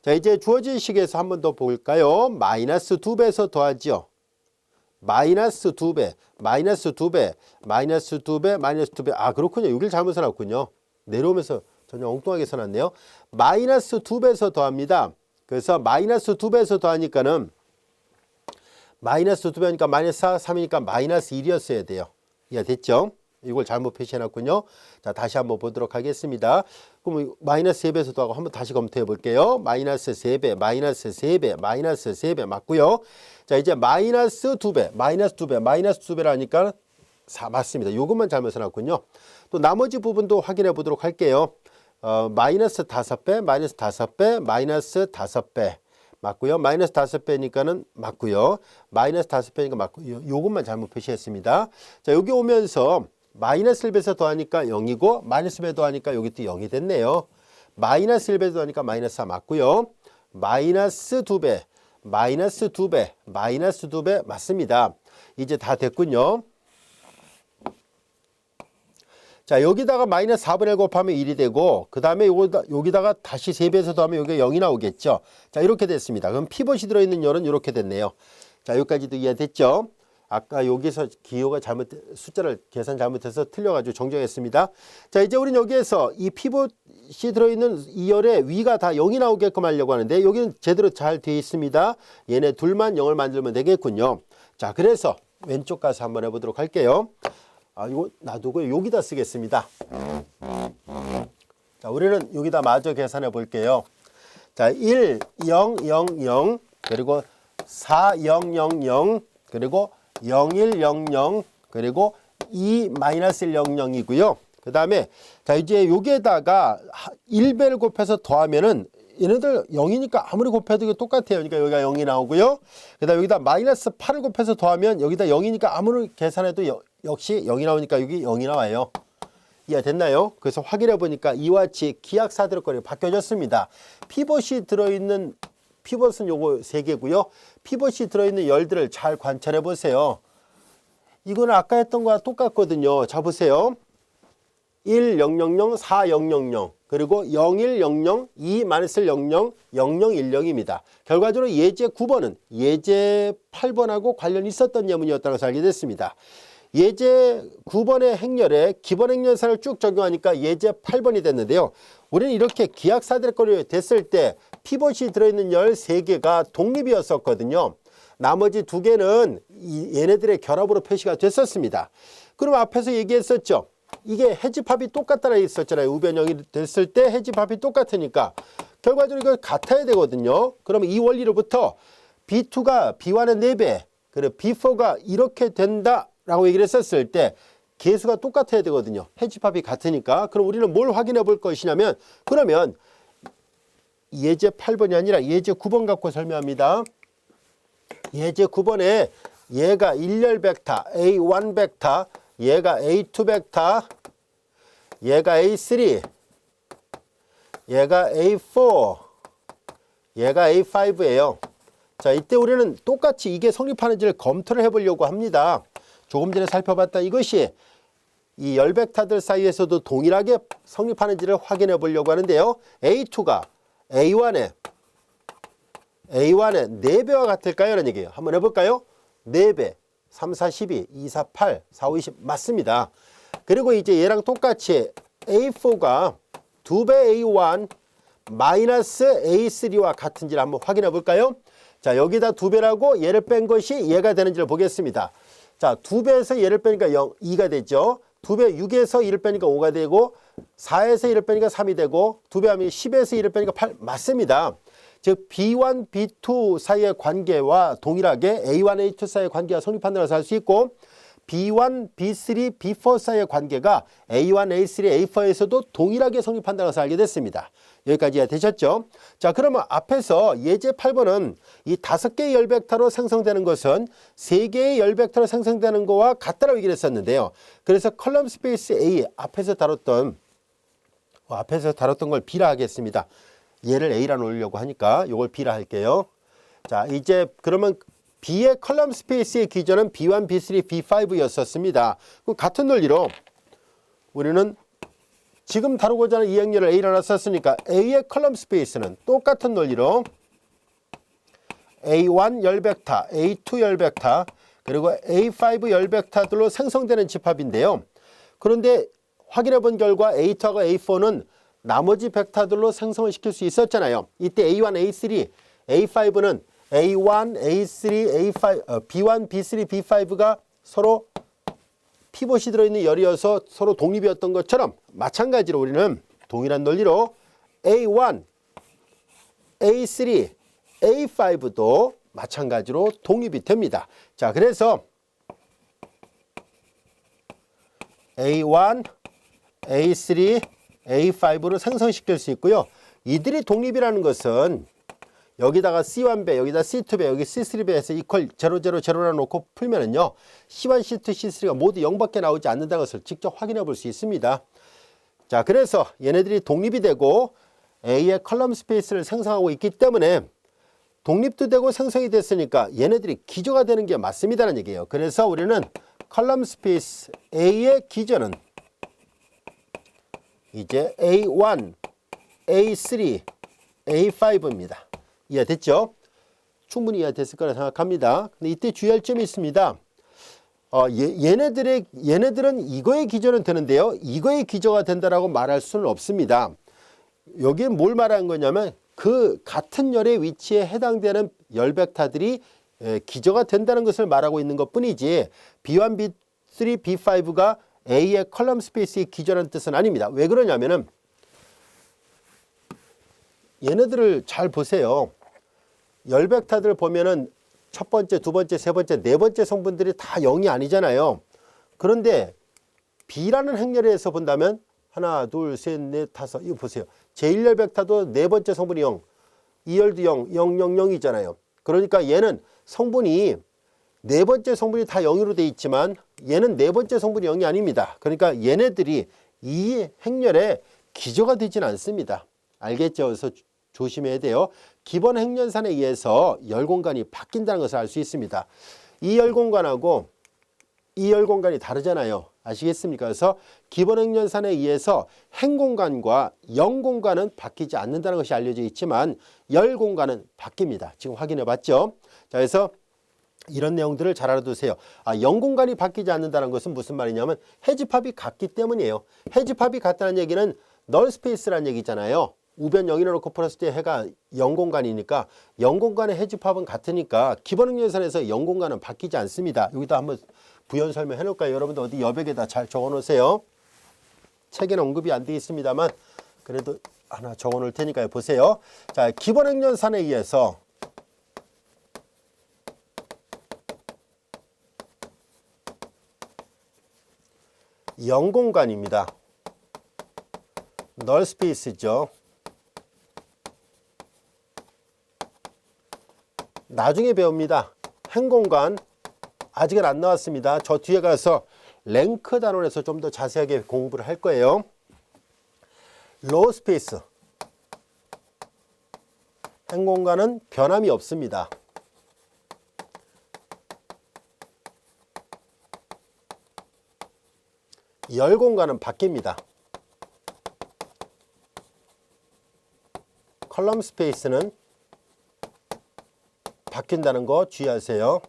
자, 이제 주어진 식에서 한 번 더 볼까요? 마이너스 2배에서 더하죠. 마이너스 2배, 마이너스 2배, 마이너스 2배, 마이너스 2배. 아, 그렇군요. 여기를 잘못 써놨군요. 내려오면서 전혀 엉뚱하게 써놨네요. 마이너스 2배에서 더합니다. 그래서 마이너스 2배에서 더하니까는 마이너스 2배니까 마이너스 4, 3이니까 마이너스 1이었어야 돼요. 이해됐죠? 이걸 잘못 표시해놨군요. 자, 다시 한번 보도록 하겠습니다. 그럼 마이너스 3배에서 더하고 한번 다시 검토해 볼게요. 마이너스 3배, 마이너스 3배, 마이너스 3배 맞고요. 자, 이제 마이너스 2배, 마이너스 2배, 마이너스 2배라니까 4 맞습니다. 요것만 잘못 써놨군요. 또 나머지 부분도 확인해 보도록 할게요. 마이너스 5배, 마이너스 5배, 마이너스 5배 맞고요. 마이너스 5배니까는 맞고요. 마이너스 5배니까 맞고요. 요것만 잘못 표시했습니다. 자, 여기 오면서 마이너스 1배에서 더하니까 0이고 마이너스 1배 더하니까 여기 또 0이 됐네요. 마이너스 1배 더하니까 마이너스 4 맞고요. 마이너스 2배, 마이너스 2배, 마이너스 2배 맞습니다. 이제 다 됐군요. 자, 여기다가 마이너스 4분의 1 곱하면 1이 되고 그 다음에 여기다가 다시 3배에서 더하면 여기가 0이 나오겠죠. 자, 이렇게 됐습니다. 그럼 피벗이 들어있는 열은 이렇게 됐네요. 자, 여기까지도 이해됐죠? 아까 여기서 기호가 숫자를 계산 잘못해서 틀려가지고 정정했습니다. 자, 이제 우리는 여기에서 이 피벗이 들어있는 이 열의 위가 다 0이 나오게끔 하려고 하는데 여기는 제대로 잘 되어 있습니다. 얘네 둘만 0을 만들면 되겠군요. 자, 그래서 왼쪽 가서 한번 해보도록 할게요. 이거 놔두고 여기다 쓰겠습니다. 자, 우리는 여기다 마저 계산해 볼게요. 자, 1, 0, 0, 0, 그리고 4, 0, 0, 0, 그리고 0, 1, 0, 0, 그리고 2, 마이너스 1, 0, 0이고요. 그 다음에 자, 이제 여기에다가 1배를 곱해서 더하면은 얘네들 0이니까 아무리 곱해도 이거 똑같아요. 그러니까 여기가 0이 나오고요. 그 다음에 여기다 마이너스 8을 곱해서 더하면 여기다 0이니까 아무리 계산해도 역시 0이 나오니까 여기 0이 나와요. 이해됐나요? 그래서 확인해 보니까 이와 같이 기하사대로권이 바뀌어졌습니다. 피벗이 들어있는 피벗은 요거 3개고요. 피벗이 들어있는 열들을 잘 관찰해 보세요. 이거는 아까 했던 거와 똑같거든요. 자, 보세요. 1, 0, 0, 0, 4, 0, 0, 0, 그리고 0, 1, 0, 0, 2, 마이너스 0, 0, 0, 0, 1, 0입니다. 결과적으로 예제 9번은 예제 8번하고 관련이 있었던 예문이었다는 것을 알게 됐습니다. 예제 9번의 행렬에 기본 행렬사를 쭉 적용하니까 예제 8번이 됐는데요. 우리는 이렇게 기하사대권이 됐을 때 피벗이 들어있는 열 3개가 독립이었었거든요. 나머지 2개는 얘네들의 결합으로 표시가 됐었습니다. 그럼 앞에서 얘기했었죠. 이게 해집합이 똑같다라고 했었잖아요. 우변형이 됐을 때 해집합이 똑같으니까 결과적으로 이거 같아야 되거든요. 그러면 이 원리로부터 B2가 B1의 4배, 그리고 B4가 이렇게 된다라고 얘기를 했었을 때 개수가 똑같아야 되거든요. 해집합이 같으니까. 그럼 우리는 뭘 확인해 볼 것이냐면 그러면 예제 8번이 아니라 예제 9번 갖고 설명합니다. 예제 9번에 얘가 1열 벡터 A1 벡터, 얘가 A2 벡터, 얘가 A3, 얘가 A4, 얘가 A5예요. 자, 이때 우리는 똑같이 이게 성립하는지를 검토를 해보려고 합니다. 조금 전에 살펴봤던 이것이 이 열 벡터들 사이에서도 동일하게 성립하는지를 확인해 보려고 하는데요. A2가 A1의 4배와 같을까요? 라는 얘기예요. 한번 해볼까요? 4배, 3, 4, 12, 2, 4, 8, 4, 5, 20 맞습니다. 그리고 이제 얘랑 똑같이 A4가 2배 A1 마이너스 A3와 같은지를 한번 확인해 볼까요? 자, 여기다 2배라고 얘를 뺀 것이 얘가 되는지를 보겠습니다. 자, 2배에서 얘를 빼니까 2가 되죠. 2배 6에서 1을 빼니까 5가 되고 4에서 1을 빼니까 3이 되고 2배 하면 10에서 1을 빼니까 8 맞습니다. 즉 B1, B2 사이의 관계와 동일하게 A1, A2 사이의 관계가 성립한다고 할 수 있고 B1, B3, B4 사이의 관계가 A1, A3, A4에서도 동일하게 성립한다고 해서 알게 됐습니다. 여기까지 되셨죠? 자, 그러면 앞에서 예제 8번은 이 5개의 열 벡터로 생성되는 것은 3개의 열 벡터로 생성되는 것과 같다라고 얘기를 했었는데요. 그래서 컬럼 스페이스 A 앞에서 다뤘던 걸 B라 하겠습니다. 얘를 A라 놓으려고 하니까 이걸 B라 할게요. 자, 이제 그러면 B의 컬럼 스페이스의 기전은 B1, B3, B5였었습니다. 그럼 같은 논리로 우리는 지금 다루고자 하는 이 행렬을 A라 놨었으니까 A의 컬럼 스페이스는 똑같은 논리로 A1 열 벡터, A2 열 벡터, 그리고 A5 열벡타들로 생성되는 집합인데요. 그런데 확인해 본 결과 A2하고 A4는 나머지 벡터들로 생성을 시킬 수 있었잖아요. 이때 A1, A3, A5는 A1, A3, A5, B1, B3, B5가 서로 피봇이 들어있는 열이어서 서로 독립이었던 것처럼 마찬가지로 우리는 동일한 논리로 A1, A3, A5도 마찬가지로 독립이 됩니다. 자, 그래서 A1, A3, A5로 생성시킬 수 있고요. 이들이 독립이라는 것은 여기다가 C1배, 여기다 C2배, 여기 C3배 해서 이퀄 0, 0, 0라 놓고 풀면은요. C1, C2, C3가 모두 0밖에 나오지 않는다는 것을 직접 확인해 볼 수 있습니다. 자, 그래서 얘네들이 독립이 되고 A의 컬럼 스페이스를 생성하고 있기 때문에 독립도 되고 생성이 됐으니까 얘네들이 기저가 되는 게 맞습니다라는 얘기예요. 그래서 우리는 컬럼 스페이스 A의 기저는 이제 A1, A3, A5입니다. 이해됐죠? 충분히 이해됐을 거라 생각합니다. 근데 이때 주의할 점이 있습니다. 얘네들은 이거의 기저는 되는데요. 이거의 기저가 된다라고 말할 수는 없습니다. 여기는 뭘 말하는 거냐면 그 같은 열의 위치에 해당되는 열 벡터들이 기저가 된다는 것을 말하고 있는 것 뿐이지 B1, B3, B5가 A의 컬럼 스페이스의 기저라는 뜻은 아닙니다. 왜 그러냐면은 얘네들을 잘 보세요. 열 벡터들 보면은 첫 번째, 두 번째, 세 번째, 네 번째 성분들이 다 0이 아니잖아요. 그런데 B라는 행렬에서 본다면 하나, 둘, 셋, 넷, 다섯 이거 보세요. 제1열 벡터도 네 번째 성분이 0, 2열도 0, 0, 0, 0이잖아요. 그러니까 얘는 성분이 네 번째 성분이 다 0으로 돼 있지만 얘는 네 번째 성분이 0이 아닙니다. 그러니까 얘네들이 이 행렬에 기저가 되지는 않습니다. 알겠죠? 그래서 조심해야 돼요. 기본 행렬산에 의해서 열 공간이 바뀐다는 것을 알 수 있습니다. 이 열 공간하고 이 열 공간이 다르잖아요. 아시겠습니까? 그래서 기본 행렬산에 의해서 행 공간과 영 공간은 바뀌지 않는다는 것이 알려져 있지만 열 공간은 바뀝니다. 지금 확인해 봤죠? 자, 그래서 이런 내용들을 잘 알아두세요. 영 공간이 바뀌지 않는다는 것은 무슨 말이냐면 해집합이 같기 때문이에요. 해집합이 같다는 얘기는 널 스페이스라는 얘기잖아요. 우변 0이라 놓고 풀었을 때 해가 0공간이니까 0공간의 해집합은 같으니까 기본 행렬산에서 0공간은 바뀌지 않습니다. 여기다 한번 부연 설명해 놓을까요? 여러분들 어디 여백에다 잘 적어 놓으세요. 책에는 언급이 안 되어 있습니다만 그래도 하나 적어 놓을 테니까요. 보세요. 자, 기본 행렬산에 의해서 영공간입니다. 널 스페이스죠. 나중에 배웁니다. 행공간 아직은 안 나왔습니다. 저 뒤에 가서 랭크 단원에서 좀 더 자세하게 공부를 할 거예요. 로우 스페이스 행공간은 변함이 없습니다. 열 공간은 바뀝니다. 컬럼 스페이스는 바뀐다는 거 주의하세요.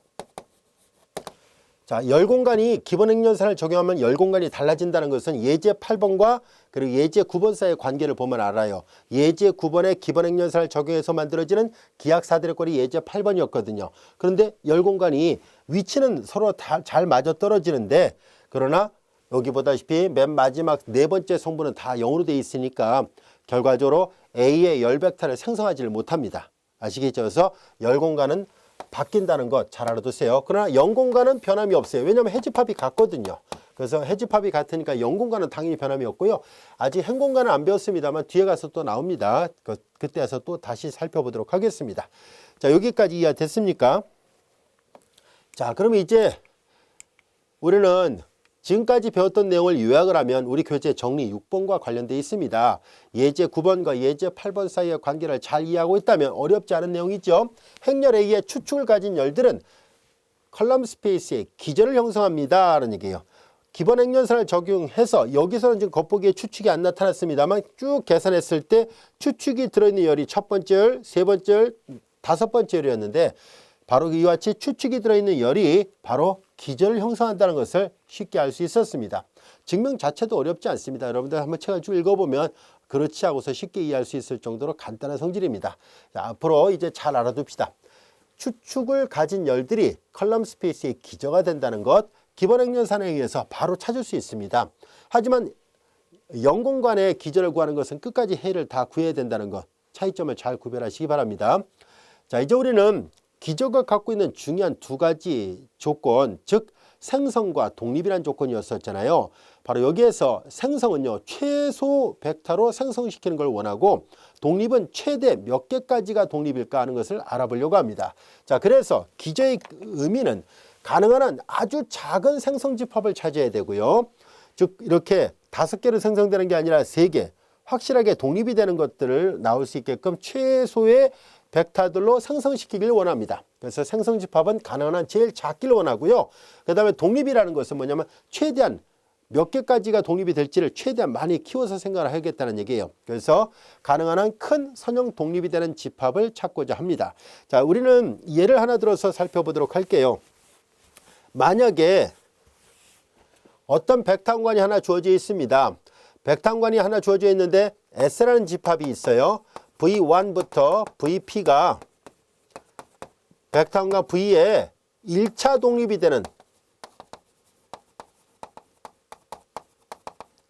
자, 열 공간이 기본 행렬산을 적용하면 열 공간이 달라진다는 것은 예제 8번과 그리고 예제 9번 사이의 관계를 보면 알아요. 예제 9번에 기본 행렬산을 적용해서 만들어지는 기하사대력거리 예제 8번이었거든요. 그런데 열 공간이 위치는 서로 다 잘 맞아 떨어지는데 그러나 여기 보다시피 맨 마지막 네 번째 성분은 다 0으로 되어 있으니까 결과적으로 A의 열 벡터를 생성하지를 못합니다. 아시겠죠? 그래서 열 공간은 바뀐다는 것 잘 알아두세요. 그러나 영 공간은 변함이 없어요. 왜냐하면 해집합이 같거든요. 그래서 해집합이 같으니까 영 공간은 당연히 변함이 없고요. 아직 행 공간은 안 배웠습니다만 뒤에 가서 또 나옵니다. 그때 가서 또 다시 살펴보도록 하겠습니다. 자, 여기까지 이해됐습니까? 자, 그럼 이제 우리는 지금까지 배웠던 내용을 요약을 하면 우리 교재 정리 6번과 관련되어 있습니다. 예제 9번과 예제 8번 사이의 관계를 잘 이해하고 있다면 어렵지 않은 내용이죠. 행렬에 의해 추측을 가진 열들은 컬럼 스페이스의 기저를 형성합니다 라는 얘기예요. 기본 행렬산을 적용해서 여기서는 지금 겉보기에 추측이 안 나타났습니다만 쭉 계산했을 때 추측이 들어있는 열이 첫 번째 열, 세 번째 열, 다섯 번째 열이었는데 바로 이와 같이 추측이 들어있는 열이 바로 기저를 형성한다는 것을 쉽게 알 수 있었습니다. 증명 자체도 어렵지 않습니다. 여러분들 한번 책을 쭉 읽어보면 그렇지 하고서 쉽게 이해할 수 있을 정도로 간단한 성질입니다. 자, 앞으로 이제 잘 알아둡시다. 추측을 가진 열들이 컬럼 스페이스의 기저가 된다는 것, 기본행렬산에 의해서 바로 찾을 수 있습니다. 하지만 영공간의 기저를 구하는 것은 끝까지 해를 다 구해야 된다는 것, 차이점을 잘 구별하시기 바랍니다. 자, 이제 우리는 기저가 갖고 있는 중요한 두 가지 조건, 즉 생성과 독립이라는 조건이었었잖아요. 바로 여기에서 생성은요, 최소 벡터로 생성시키는 걸 원하고, 독립은 최대 몇 개까지가 독립일까 하는 것을 알아보려고 합니다. 자, 그래서 기저의 의미는 가능한 한 아주 작은 생성 집합을 찾아야 되고요. 즉 이렇게 5개로 생성되는 게 아니라 3개, 확실하게 독립이 되는 것들을 나올 수 있게끔 최소의 벡터들로 생성시키길 원합니다. 그래서 생성집합은 가능한 한 제일 작기를 원하고요. 그 다음에 독립이라는 것은 뭐냐면 최대한 몇 개까지가 독립이 될지를 최대한 많이 키워서 생각을 하겠다는 얘기예요. 그래서 가능한 한 큰 선형 독립이 되는 집합을 찾고자 합니다. 자, 우리는 예를 하나 들어서 살펴보도록 할게요. 만약에 어떤 벡터항관이 하나 주어져 있습니다. 벡터항관이 하나 주어져 있는데 S라는 집합이 있어요. V1부터 VP가 벡터항과 V의 1차 독립이 되는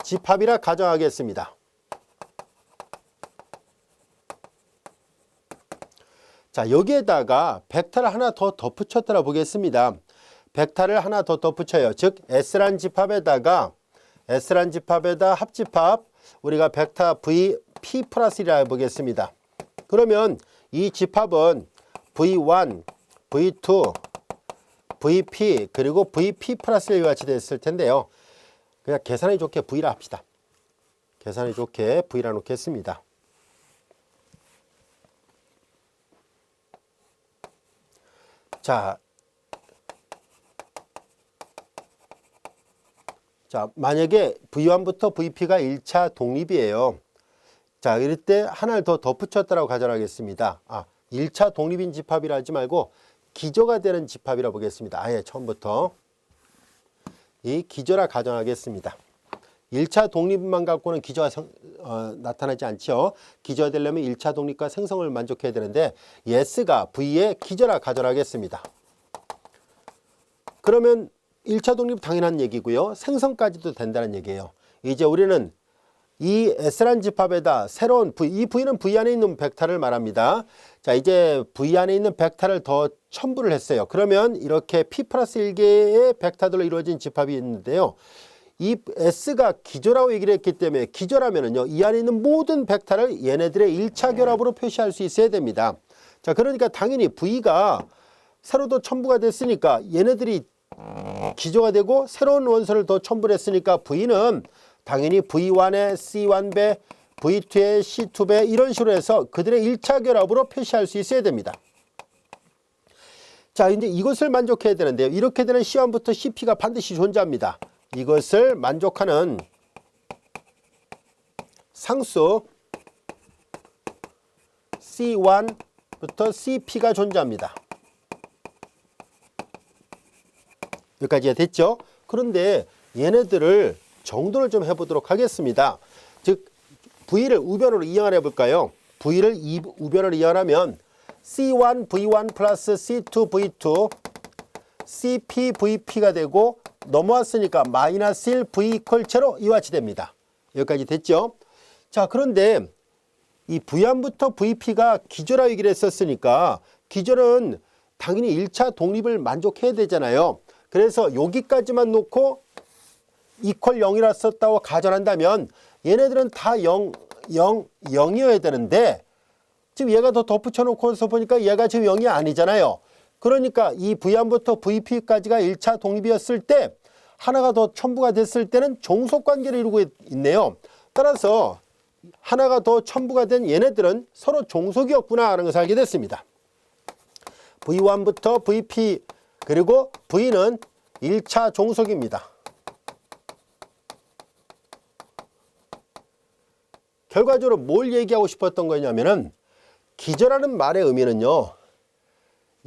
집합이라 가정하겠습니다. 자, 여기에다가 벡터를 하나 더 덧붙였더라 보겠습니다. 벡터를 하나 더 덧붙여요. 즉 S란 집합에다가 합집합 우리가 벡터 VP 플러스라 해보겠습니다. 그러면 이 집합은 V1, V2, VP 그리고 VP 플러스와 같이 됐을 텐데요. 그냥 계산이 좋게 V라 합시다. 계산이 좋게 V라 놓겠습니다. 자, 만약에 V1부터 VP가 1차 독립이에요. 자, 이럴 때 하나를 더 덧붙였다라고 가정하겠습니다. 1차 독립인 집합이라 하지 말고 기저가 되는 집합이라 보겠습니다. 아예 처음부터 이 기저라 가정하겠습니다. 1차 독립만 갖고는 기저가 나타나지 않죠. 기저가 되려면 1차 독립과 생성을 만족해야 되는데 S가 V의 기저라 가정하겠습니다. 그러면 1차 독립 당연한 얘기고요. 생성까지도 된다는 얘기예요. 이제 우리는 이 S란 집합에다 새로운 V, 이 V는 V 안에 있는 벡터를 말합니다. 자, 이제 V 안에 있는 벡터를 더 첨부를 했어요. 그러면 이렇게 P 플러스 1개의 벡터들로 이루어진 집합이 있는데요. 이 S가 기저라고 얘기를 했기 때문에 기저라면은요, 이 안에 있는 모든 벡터를 얘네들의 1차 결합으로 표시할 수 있어야 됩니다. 자, 그러니까 당연히 V가 새로 더 첨부가 됐으니까 얘네들이 기저가 되고 새로운 원소를 더 첨부를 했으니까 V는 당연히 V1의 C1배, V2의 C2배 이런 식으로 해서 그들의 1차 결합으로 표시할 수 있어야 됩니다. 자, 이제 이것을 만족해야 되는데요. 이렇게 되는 C1부터 CP가 반드시 존재합니다. 이것을 만족하는 상수 C1부터 CP가 존재합니다. 여기까지가 됐죠? 그런데 얘네들을 정돈을 좀 해보도록 하겠습니다. 즉 V를 우변으로 이항을 해볼까요? V를 우변으로 이항하면 C1 V1 플러스 C2 V2 CP VP가 되고 넘어왔으니까 마이너스 1 V 이퀄 제로 이와 같이 됩니다. 여기까지 됐죠? 자, 그런데 이 V1부터 VP가 기저라 얘기를 했었으니까 기저는 당연히 1차 독립을 만족해야 되잖아요. 그래서 여기까지만 놓고 이퀄 0이라 썼다고 가정한다면 얘네들은 다 0, 0, 0이어야 되는데 지금 얘가 더 덧붙여 놓고서 보니까 얘가 지금 0이 아니잖아요. 그러니까 이 V1부터 VP까지가 1차 독립이었을 때 하나가 더 첨부가 됐을 때는 종속관계를 이루고 있네요. 따라서 하나가 더 첨부가 된 얘네들은 서로 종속이었구나 하는 것을 알게 됐습니다. V1부터 VP 그리고 V는 1차 종속입니다. 결과적으로 뭘 얘기하고 싶었던 거냐면은 기저라는 말의 의미는요,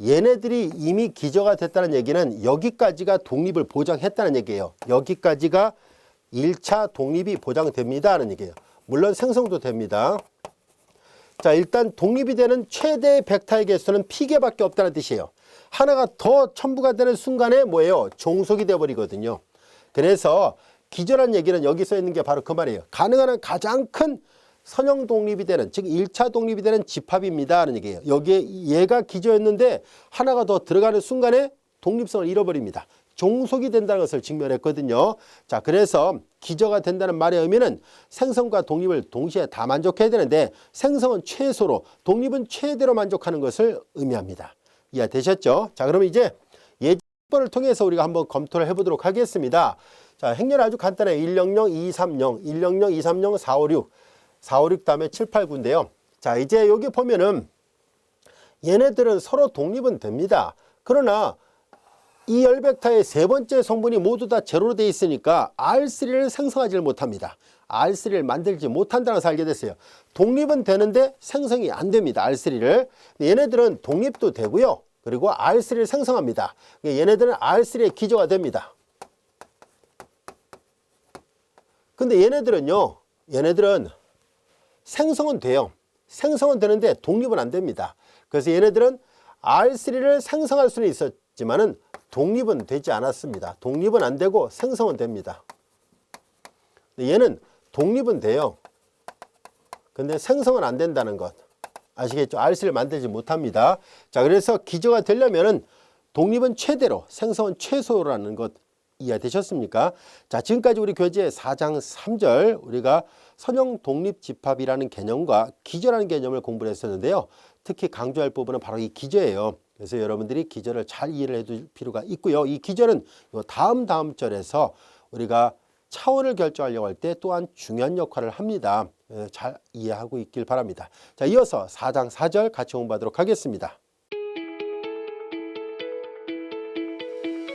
얘네들이 이미 기저가 됐다는 얘기는 여기까지가 독립을 보장했다는 얘기예요. 여기까지가 1차 독립이 보장됩니다 하는 얘기예요. 물론 생성도 됩니다. 자, 일단 독립이 되는 최대 벡터의 개수는 P개밖에 없다는 뜻이에요. 하나가 더 첨부가 되는 순간에 뭐예요? 종속이 되어버리거든요. 그래서 기저란 얘기는 여기 써 있는 게 바로 그 말이에요. 가능한 한 가장 큰 선형 독립이 되는, 즉 1차 독립이 되는 집합입니다 하는 얘기예요. 여기에 얘가 기저였는데 하나가 더 들어가는 순간에 독립성을 잃어버립니다. 종속이 된다는 것을 증명했거든요. 자, 그래서 기저가 된다는 말의 의미는 생성과 독립을 동시에 다 만족해야 되는데 생성은 최소로, 독립은 최대로 만족하는 것을 의미합니다. 이해되셨죠? 자, 그러면 이제 예제를 통해서 우리가 한번 검토를 해보도록 하겠습니다. 자, 행렬 아주 간단해요. 100, 230, 100, 230, 456, 456 다음에 7, 8, 9인데요. 자, 이제 여기 보면은 얘네들은 서로 독립은 됩니다. 그러나 이 열벡터의 세 번째 성분이 모두 다 제로로 되어 있으니까 R3를 생성하지 못합니다. R3를 만들지 못한다는 것을 알게 됐어요. 독립은 되는데 생성이 안 됩니다. R3를. 얘네들은 독립도 되고요. 그리고 R3를 생성합니다. 얘네들은 R3의 기저가 됩니다. 근데 얘네들은요. 얘네들은 생성은 돼요. 생성은 되는데 독립은 안 됩니다. 그래서 얘네들은 R3를 생성할 수는 있었지만은 독립은 되지 않았습니다. 독립은 안 되고 생성은 됩니다. 얘는 독립은 돼요. 근데 생성은 안 된다는 것. 아시겠죠? R3를 만들지 못합니다. 자, 그래서 기저가 되려면은 독립은 최대로, 생성은 최소라는 것 이해되셨습니까? 자, 지금까지 우리 교재 4장 3절 우리가 선형 독립 집합이라는 개념과 기저라는 개념을 공부를 했었는데요. 특히 강조할 부분은 바로 이 기저예요. 그래서 여러분들이 기저를 잘 이해를 해둘 필요가 있고요. 이 기저는 다음 절에서 우리가 차원을 결정하려고 할 때 또한 중요한 역할을 합니다. 잘 이해하고 있길 바랍니다. 자, 이어서 4장 4절 같이 공부하도록 하겠습니다.